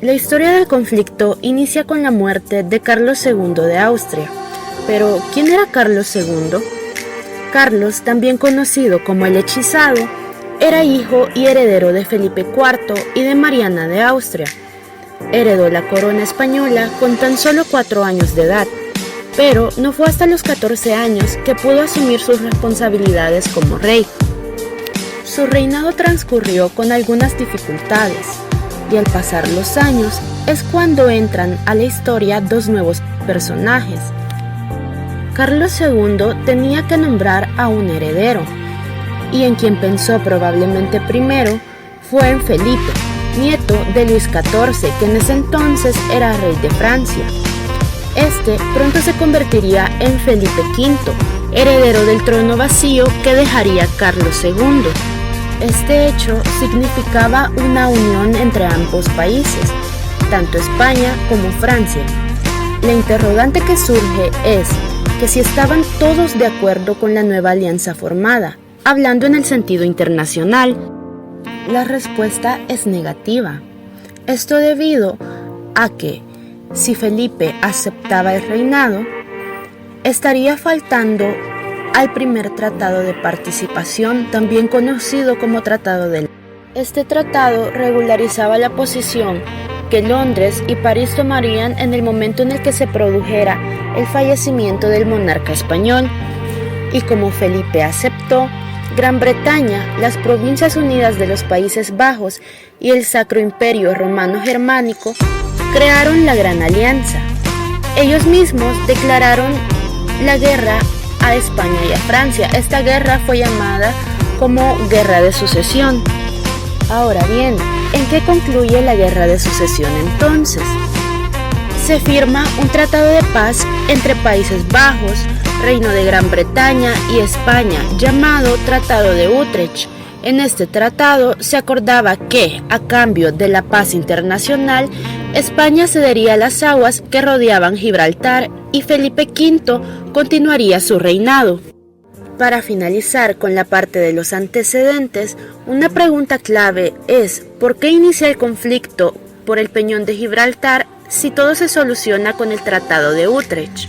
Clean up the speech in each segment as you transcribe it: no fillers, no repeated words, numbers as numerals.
La historia del conflicto inicia con la muerte de Carlos II de Austria. Pero, ¿quién era Carlos II? Carlos, también conocido como el Hechizado, era hijo y heredero de Felipe IV y de Mariana de Austria. Heredó la corona española con tan solo 4 años de edad, pero no fue hasta los 14 años que pudo asumir sus responsabilidades como rey. Su reinado transcurrió con algunas dificultades, y al pasar los años es cuando entran a la historia dos nuevos personajes. Carlos II tenía que nombrar a un heredero, y en quien pensó probablemente primero fue en Felipe, nieto de Luis XIV, que en ese entonces era rey de Francia. Este pronto se convertiría en Felipe V, heredero del trono vacío que dejaría Carlos II. Este hecho significaba una unión entre ambos países, tanto España como Francia. La interrogante que surge es que si estaban todos de acuerdo con la nueva alianza formada, hablando en el sentido internacional. La respuesta es negativa. Esto debido a que, si Felipe aceptaba el reinado, estaría faltando al primer tratado de participación, también conocido como Tratado de Ley. Este tratado regularizaba la posición que Londres y París tomarían en el momento en el que se produjera el fallecimiento del monarca español. Y como Felipe aceptó, Gran Bretaña, las Provincias Unidas de los Países Bajos y el Sacro Imperio Romano Germánico crearon la Gran Alianza. Ellos mismos declararon la guerra a España y a Francia. Esta guerra fue llamada como Guerra de Sucesión. Ahora bien, ¿en qué concluye la Guerra de Sucesión entonces? Se firma un tratado de paz entre Países Bajos, Reino de Gran Bretaña y España, llamado Tratado de Utrecht. En este tratado se acordaba que, a cambio de la paz internacional, España cedería las aguas que rodeaban Gibraltar y Felipe V continuaría su reinado. Para finalizar con la parte de los antecedentes, una pregunta clave es ¿por qué inicia el conflicto por el Peñón de Gibraltar si todo se soluciona con el Tratado de Utrecht?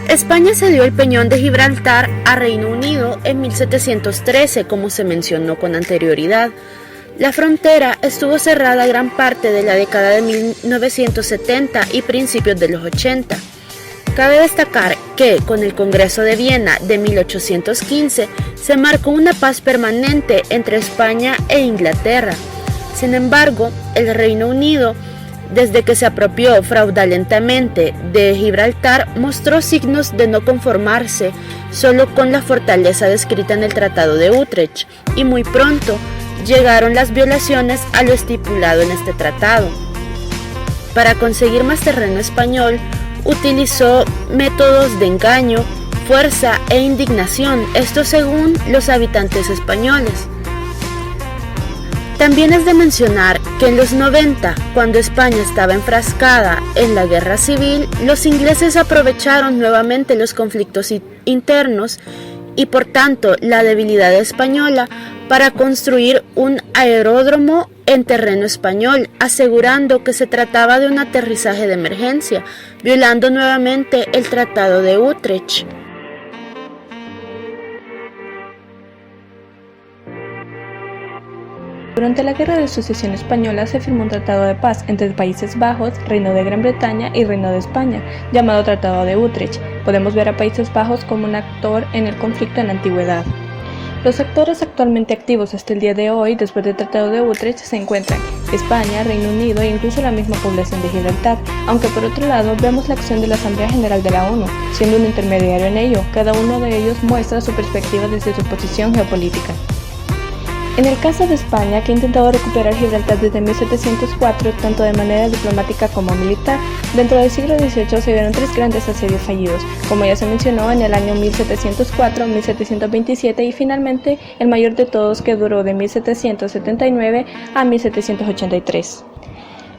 España cedió el Peñón de Gibraltar a Reino Unido en 1713, como se mencionó con anterioridad. La frontera estuvo cerrada gran parte de la década de 1970 y principios de los 80. Cabe destacar que, con el Congreso de Viena de 1815, se marcó una paz permanente entre España e Inglaterra. Sin embargo, el Reino Unido, desde que se apropió fraudulentamente de Gibraltar, mostró signos de no conformarse solo con la fortaleza descrita en el Tratado de Utrecht, y muy pronto llegaron las violaciones a lo estipulado en este tratado. Para conseguir más terreno español, utilizó métodos de engaño, fuerza e indignación, esto según los habitantes españoles. También es de mencionar que en los 90, cuando España estaba enfrascada en la guerra civil, los ingleses aprovecharon nuevamente los conflictos internos y por tanto la debilidad española para construir un aeródromo en terreno español, asegurando que se trataba de un aterrizaje de emergencia, violando nuevamente el Tratado de Utrecht. Durante la Guerra de Sucesión Española se firmó un tratado de paz entre Países Bajos, Reino de Gran Bretaña y Reino de España, llamado Tratado de Utrecht. Podemos ver a Países Bajos como un actor en el conflicto en la antigüedad. Los actores actualmente activos hasta el día de hoy, después del Tratado de Utrecht, se encuentran España, Reino Unido e incluso la misma población de Gibraltar, aunque por otro lado vemos la acción de la Asamblea General de la ONU, siendo un intermediario en ello. Cada uno de ellos muestra su perspectiva desde su posición geopolítica. En el caso de España, que ha intentado recuperar Gibraltar desde 1704, tanto de manera diplomática como militar, dentro del siglo XVIII se dieron 3 grandes asedios fallidos, como ya se mencionó en el año 1704, 1727 y finalmente el mayor de todos, que duró de 1779 a 1783.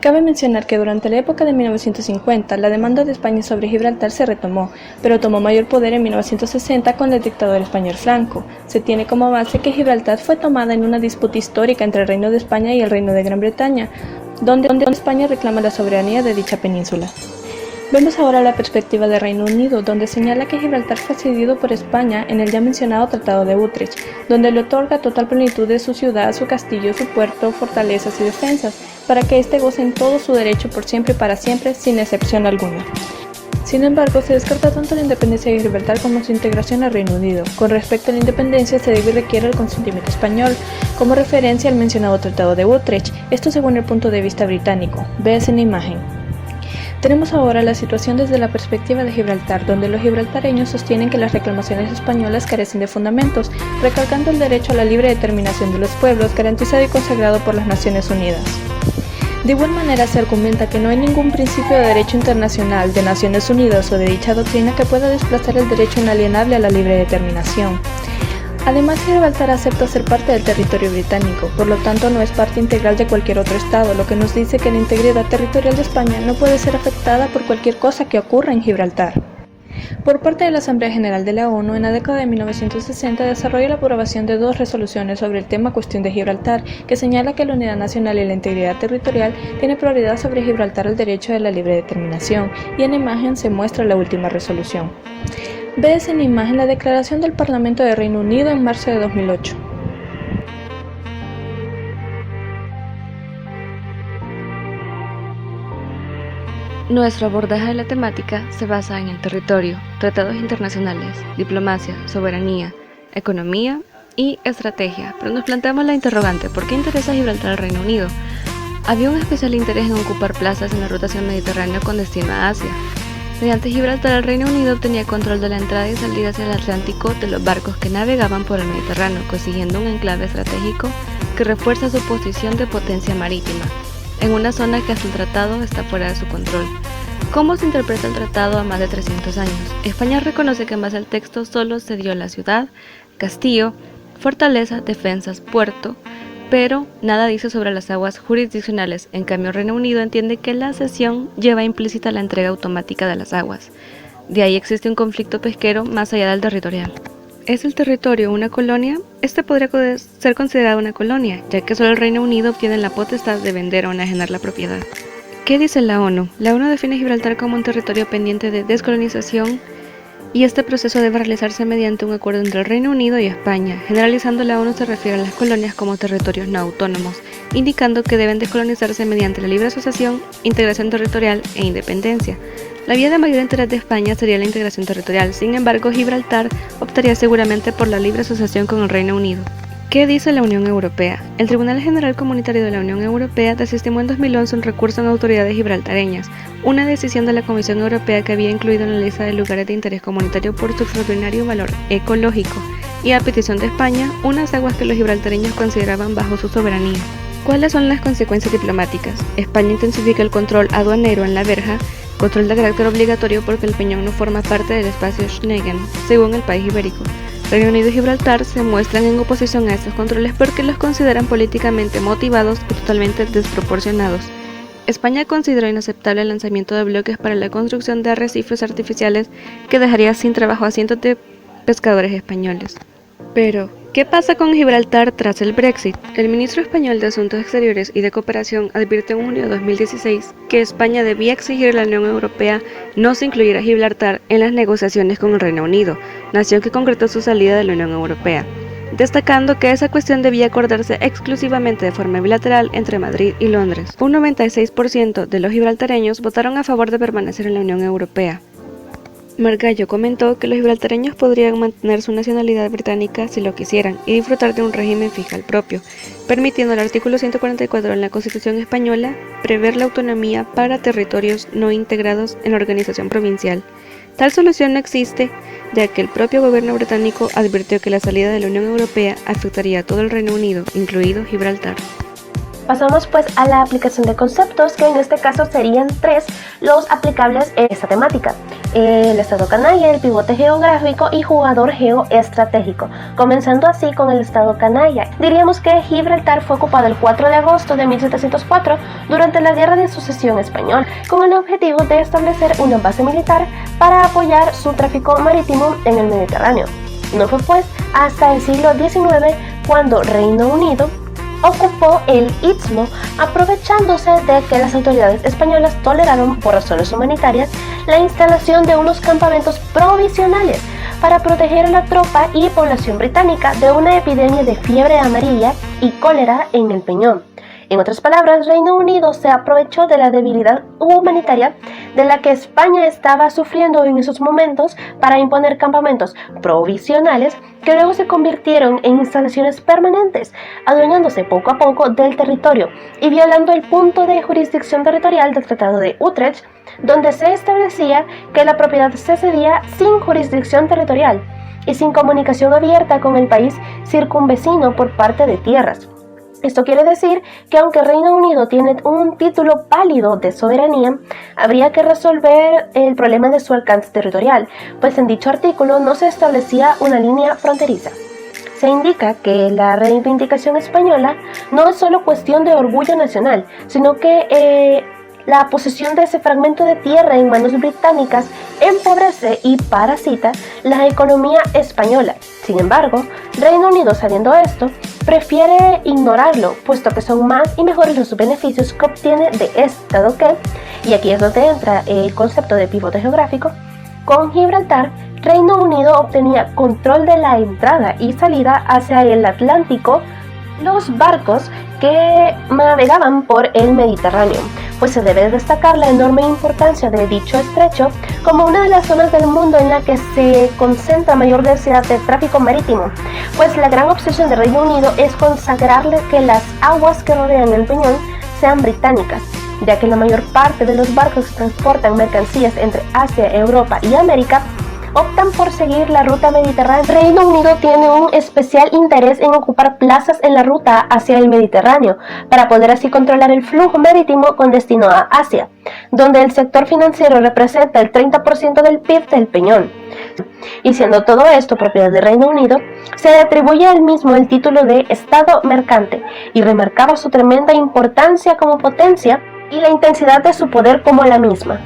Cabe mencionar que durante la época de 1950 la demanda de España sobre Gibraltar se retomó, pero tomó mayor poder en 1960 con el dictador español Franco. Se tiene como base que Gibraltar fue tomada en una disputa histórica entre el Reino de España y el Reino de Gran Bretaña, donde España reclama la soberanía de dicha península. Vemos ahora la perspectiva de Reino Unido, donde señala que Gibraltar fue cedido por España en el ya mencionado Tratado de Utrecht, donde le otorga total plenitud de su ciudad, su castillo, su puerto, fortalezas y defensas, para que éste goce en todo su derecho por siempre y para siempre, sin excepción alguna. Sin embargo, se descarta tanto la independencia de Gibraltar como su integración al Reino Unido. Con respecto a la independencia, se debe y requiere el consentimiento español, como referencia al mencionado Tratado de Utrecht, esto según el punto de vista británico. Véase en la imagen. Tenemos ahora la situación desde la perspectiva de Gibraltar, donde los gibraltareños sostienen que las reclamaciones españolas carecen de fundamentos, recalcando el derecho a la libre determinación de los pueblos, garantizado y consagrado por las Naciones Unidas. De igual manera, se argumenta que no hay ningún principio de derecho internacional, de Naciones Unidas o de dicha doctrina que pueda desplazar el derecho inalienable a la libre determinación. Además, Gibraltar acepta ser parte del territorio británico, por lo tanto no es parte integral de cualquier otro estado, lo que nos dice que la integridad territorial de España no puede ser afectada por cualquier cosa que ocurra en Gibraltar. Por parte de la Asamblea General de la ONU, en la década de 1960 desarrolla la aprobación de 2 resoluciones sobre el tema cuestión de Gibraltar, que señala que la unidad nacional y la integridad territorial tiene prioridad sobre Gibraltar el derecho de la libre determinación, y en la imagen se muestra la última resolución. Ves en imagen la declaración del Parlamento de Reino Unido en marzo de 2008. Nuestro abordaje de la temática se basa en el territorio, tratados internacionales, diplomacia, soberanía, economía y estrategia, pero nos planteamos la interrogante: ¿por qué interesa Gibraltar al Reino Unido? Había un especial interés en ocupar plazas en la ruta hacia el Mediterráneo con destino a Asia. Mediante Gibraltar, el Reino Unido obtenía control de la entrada y salida hacia el Atlántico de los barcos que navegaban por el Mediterráneo, consiguiendo un enclave estratégico que refuerza su posición de potencia marítima, en una zona que hasta el tratado está fuera de su control. ¿Cómo se interpreta el tratado a más de 300 años? España reconoce que en base al texto solo se dio la ciudad, castillo, fortaleza, defensas, puerto, pero nada dice sobre las aguas jurisdiccionales. En cambio, Reino Unido entiende que la cesión lleva implícita la entrega automática de las aguas. De ahí existe un conflicto pesquero más allá del territorial. ¿Es el territorio una colonia? Este podría ser considerado una colonia, ya que solo el Reino Unido obtiene la potestad de vender o enajenar la propiedad. ¿Qué dice la ONU? La ONU define Gibraltar como un territorio pendiente de descolonización, y este proceso debe realizarse mediante un acuerdo entre el Reino Unido y España. Generalizando, la ONU se refiere a las colonias como territorios no autónomos, indicando que deben descolonizarse mediante la libre asociación, integración territorial e independencia. La vía de mayor interés de España sería la integración territorial. Sin embargo, Gibraltar optaría seguramente por la libre asociación con el Reino Unido. ¿Qué dice la Unión Europea? El Tribunal General Comunitario de la Unión Europea desestimó en 2011 un recurso en autoridades gibraltareñas, una decisión de la Comisión Europea que había incluido en la lista de lugares de interés comunitario por su extraordinario valor ecológico, y a petición de España, unas aguas que los gibraltareños consideraban bajo su soberanía. ¿Cuáles son las consecuencias diplomáticas? España intensifica el control aduanero en la verja, control de carácter obligatorio porque el peñón no forma parte del espacio Schengen, según el país ibérico. Reino Unido y Gibraltar se muestran en oposición a estos controles porque los consideran políticamente motivados y totalmente desproporcionados. España consideró inaceptable el lanzamiento de bloques para la construcción de arrecifes artificiales que dejaría sin trabajo a cientos de pescadores españoles. Pero, ¿qué pasa con Gibraltar tras el Brexit? El ministro español de Asuntos Exteriores y de Cooperación advirtió en junio de 2016 que España debía exigir a la Unión Europea no se incluyera a Gibraltar en las negociaciones con el Reino Unido, nación que concretó su salida de la Unión Europea, destacando que esa cuestión debía acordarse exclusivamente de forma bilateral entre Madrid y Londres. Un 96% de los gibraltareños votaron a favor de permanecer en la Unión Europea. Margallo comentó que los gibraltareños podrían mantener su nacionalidad británica si lo quisieran y disfrutar de un régimen fiscal propio, permitiendo el artículo 144 en la Constitución española prever la autonomía para territorios no integrados en la organización provincial. Tal solución no existe, ya que el propio gobierno británico advirtió que la salida de la Unión Europea afectaría a todo el Reino Unido, incluido Gibraltar. Pasamos pues a la aplicación de conceptos, que en este caso serían 3 los aplicables en esta temática: el estado canalla, el pivote geográfico y jugador geoestratégico. Comenzando así con el estado canalla, diríamos que Gibraltar fue ocupado el 4 de agosto de 1704 durante la Guerra de Sucesión Española, con el objetivo de establecer una base militar para apoyar su tráfico marítimo en el Mediterráneo. No fue pues hasta el siglo XIX cuando Reino Unido ocupó el Istmo, aprovechándose de que las autoridades españolas toleraron por razones humanitarias la instalación de unos campamentos provisionales para proteger a la tropa y población británica de una epidemia de fiebre amarilla y cólera en el Peñón. En otras palabras, Reino Unido se aprovechó de la debilidad humanitaria de la que España estaba sufriendo en esos momentos para imponer campamentos provisionales que luego se convirtieron en instalaciones permanentes, adueñándose poco a poco del territorio y violando el punto de jurisdicción territorial del Tratado de Utrecht, donde se establecía que la propiedad se cedía sin jurisdicción territorial y sin comunicación abierta con el país circunvecino por parte de tierras. Esto quiere decir que aunque Reino Unido tiene un título válido de soberanía, habría que resolver el problema de su alcance territorial, pues en dicho artículo no se establecía una línea fronteriza. Se indica que la reivindicación española no es solo cuestión de orgullo nacional, sino que la posesión de ese fragmento de tierra en manos británicas empobrece y parasita la economía española. Sin embargo, Reino Unido, sabiendo esto, prefiere ignorarlo, puesto que son más y mejores los beneficios que obtiene de este, dado que, y aquí es donde entra el concepto de pivote geográfico, con Gibraltar, Reino Unido obtenía control de la entrada y salida hacia el Atlántico, los barcos que navegaban por el Mediterráneo, pues se debe destacar la enorme importancia de dicho estrecho como una de las zonas del mundo en la que se concentra mayor densidad de tráfico marítimo, pues la gran obsesión de Reino Unido es consagrarle que las aguas que rodean el Peñón sean británicas, ya que la mayor parte de los barcos que transportan mercancías entre Asia, Europa y América optan por seguir la ruta mediterránea. Reino Unido tiene un especial interés en ocupar plazas en la ruta hacia el Mediterráneo, para poder así controlar el flujo marítimo con destino a Asia, donde el sector financiero representa el 30% del PIB del Peñón. Y siendo todo esto propiedad de Reino Unido, se le atribuye al mismo el título de Estado mercante, y remarcaba su tremenda importancia como potencia y la intensidad de su poder como la misma.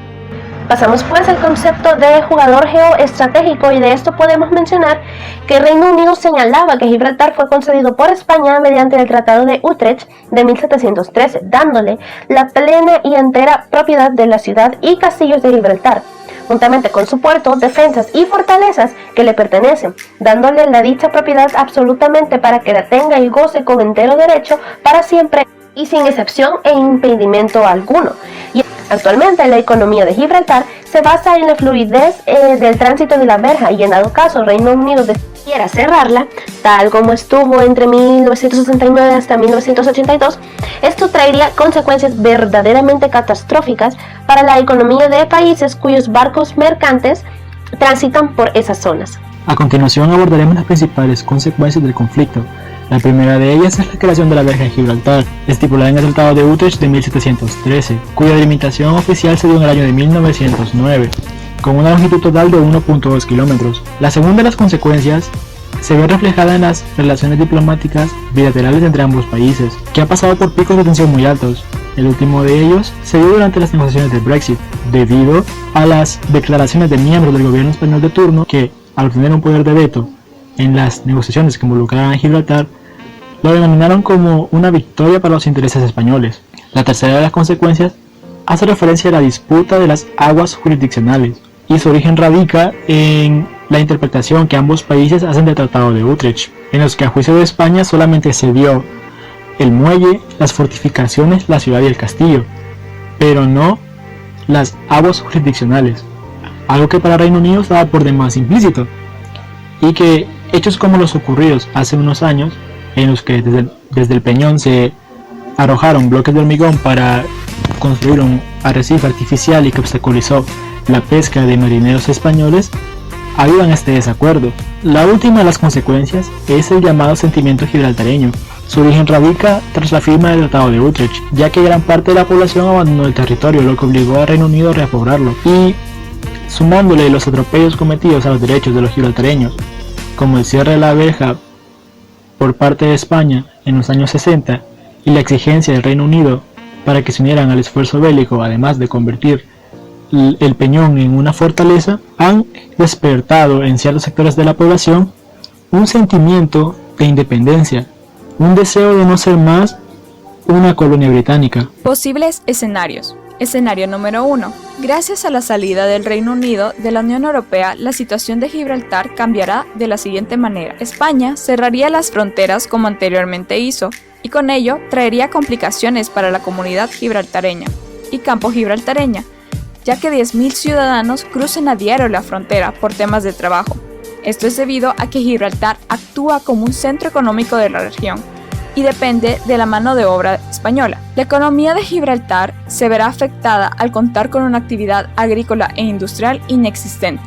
Pasamos pues al concepto de jugador geoestratégico, y de esto podemos mencionar que Reino Unido señalaba que Gibraltar fue concedido por España mediante el Tratado de Utrecht de 1713, dándole la plena y entera propiedad de la ciudad y castillos de Gibraltar, juntamente con su puerto, defensas y fortalezas que le pertenecen, dándole la dicha propiedad absolutamente para que la tenga y goce con entero derecho para siempre y sin excepción e impedimento alguno. Y actualmente la economía de Gibraltar se basa en la fluidez del tránsito de la verja, y en dado caso Reino Unido decidiera cerrarla, tal como estuvo entre 1969 hasta 1982, esto traería consecuencias verdaderamente catastróficas para la economía de países cuyos barcos mercantes transitan por esas zonas. A continuación abordaremos las principales consecuencias del conflicto. La primera de ellas es la creación de la verja de Gibraltar, estipulada en el Tratado de Utrecht de 1713, cuya delimitación oficial se dio en el año de 1909, con una longitud total de 1.2 kilómetros. La segunda de las consecuencias se ve reflejada en las relaciones diplomáticas bilaterales entre ambos países, que ha pasado por picos de tensión muy altos. El último de ellos se dio durante las negociaciones del Brexit, debido a las declaraciones de miembros del gobierno español de turno que, al obtener un poder de veto en las negociaciones que involucraban a Gibraltar, lo denominaron como una victoria para los intereses españoles. La tercera de las consecuencias hace referencia a la disputa de las aguas jurisdiccionales, y su origen radica en la interpretación que ambos países hacen del Tratado de Utrecht, en los que a juicio de España solamente se dio el muelle, las fortificaciones, la ciudad y el castillo, pero no las aguas jurisdiccionales, algo que para Reino Unido estaba por demás implícito, y que hechos como los ocurridos hace unos años, en los que desde el Peñón se arrojaron bloques de hormigón para construir un arrecife artificial y que obstaculizó la pesca de marineros españoles, avivan este desacuerdo. La última de las consecuencias es el llamado sentimiento gibraltareño. Su origen radica tras la firma del Tratado de Utrecht, ya que gran parte de la población abandonó el territorio, lo que obligó al Reino Unido a repoblarlo, y sumándole los atropellos cometidos a los derechos de los gibraltareños, como el cierre de la verja por parte de España en los años 60 y la exigencia del Reino Unido para que se unieran al esfuerzo bélico, además de convertir el Peñón en una fortaleza, han despertado en ciertos sectores de la población un sentimiento de independencia un deseo de no ser más una colonia británica. Posibles escenarios. Escenario número 1. Gracias a la salida del Reino Unido de la Unión Europea, la situación de Gibraltar cambiará de la siguiente manera. España cerraría las fronteras como anteriormente hizo, y con ello traería complicaciones para la comunidad gibraltareña y campo gibraltareña, ya que 10.000 ciudadanos crucen a diario la frontera por temas de trabajo. Esto es debido a que Gibraltar actúa como un centro económico de la región y depende de la mano de obra española. La economía de Gibraltar se verá afectada al contar con una actividad agrícola e industrial inexistente,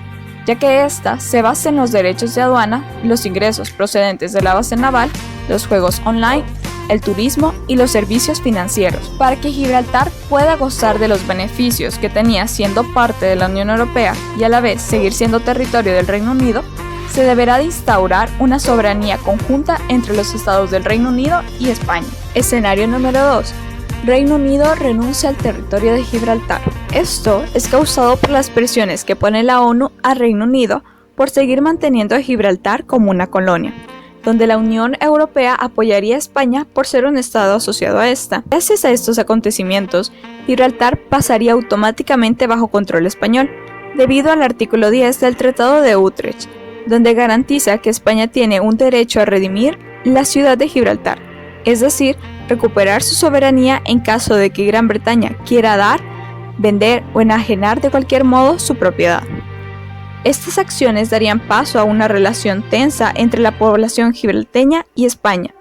ya que ésta se basa en los derechos de aduana, los ingresos procedentes de la base naval, los juegos online, el turismo y los servicios financieros. Para que Gibraltar pueda gozar de los beneficios que tenía siendo parte de la Unión Europea y a la vez seguir siendo territorio del Reino Unido, se deberá de instaurar una soberanía conjunta entre los estados del Reino Unido y España. Escenario número 2. Reino Unido renuncia al territorio de Gibraltar. Esto es causado por las presiones que pone la ONU al Reino Unido por seguir manteniendo a Gibraltar como una colonia, donde la Unión Europea apoyaría a España por ser un estado asociado a esta. Gracias a estos acontecimientos, Gibraltar pasaría automáticamente bajo control español, debido al artículo 10 del Tratado de Utrecht, donde garantiza que España tiene un derecho a redimir la ciudad de Gibraltar, es decir, recuperar su soberanía en caso de que Gran Bretaña quiera dar, vender o enajenar de cualquier modo su propiedad. Estas acciones darían paso a una relación tensa entre la población gibralteña y España,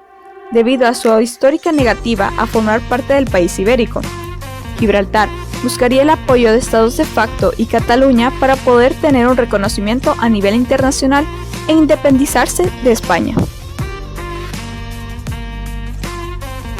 debido a su histórica negativa a formar parte del país ibérico. Gibraltar buscaría el apoyo de estados de facto y Cataluña para poder tener un reconocimiento a nivel internacional e independizarse de España.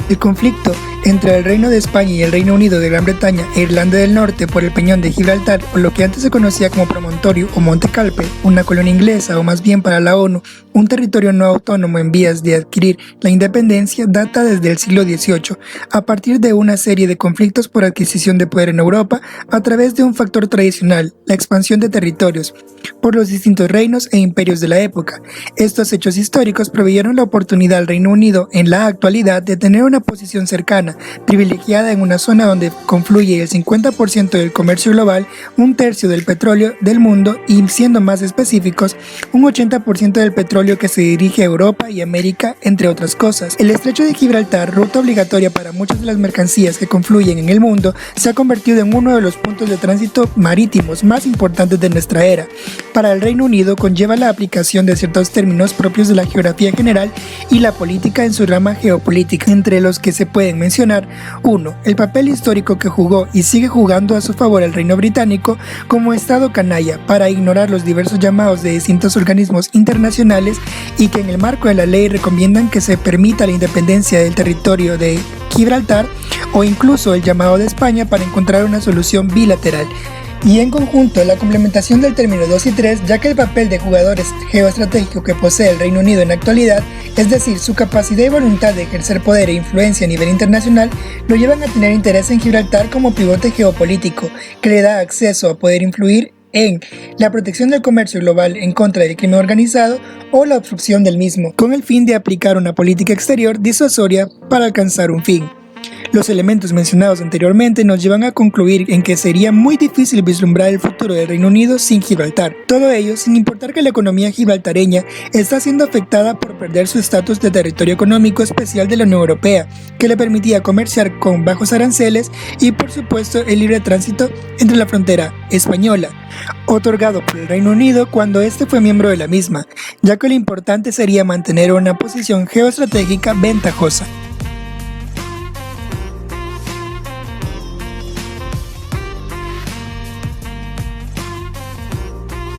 El conflicto entre el Reino de España y el Reino Unido de Gran Bretaña e Irlanda del Norte por el Peñón de Gibraltar, o lo que antes se conocía como Promontorio o Monte Calpe, una colonia inglesa o más bien para la ONU, un territorio no autónomo en vías de adquirir la independencia, data desde el siglo XVIII, a partir de una serie de conflictos por adquisición de poder en Europa a través de un factor tradicional, la expansión de territorios, por los distintos reinos e imperios de la época. Estos hechos históricos proveyeron la oportunidad al Reino Unido en la actualidad de tener una posición cercana, privilegiada en una zona donde confluye el 50% del comercio global, un tercio del petróleo del mundo y, siendo más específicos, un 80% del petróleo que se dirige a Europa y América, entre otras cosas. El estrecho de Gibraltar, ruta obligatoria para muchas de las mercancías que confluyen en el mundo, se ha convertido en uno de los puntos de tránsito marítimos más importantes de nuestra era. Para el Reino Unido conlleva la aplicación de ciertos términos propios de la geografía general y la política en su rama geopolítica, entre los que se pueden mencionar: 1. El papel histórico que jugó y sigue jugando a su favor el Reino Británico como Estado canalla para ignorar los diversos llamados de distintos organismos internacionales y que en el marco de la ley recomiendan que se permita la independencia del territorio de Gibraltar, o incluso el llamado de España para encontrar una solución bilateral. Y en conjunto, la complementación del término 2 y 3, ya que el papel de jugador geoestratégico que posee el Reino Unido en la actualidad, es decir, su capacidad y voluntad de ejercer poder e influencia a nivel internacional, lo llevan a tener interés en Gibraltar como pivote geopolítico, que le da acceso a poder influir en la protección del comercio global en contra del crimen organizado o la obstrucción del mismo, con el fin de aplicar una política exterior disuasoria para alcanzar un fin. Los elementos mencionados anteriormente nos llevan a concluir en que sería muy difícil vislumbrar el futuro del Reino Unido sin Gibraltar. Todo ello sin importar que la economía gibraltareña está siendo afectada por perder su estatus de territorio económico especial de la Unión Europea, que le permitía comerciar con bajos aranceles y por supuesto el libre tránsito entre la frontera española, otorgado por el Reino Unido cuando este fue miembro de la misma, ya que lo importante sería mantener una posición geoestratégica ventajosa.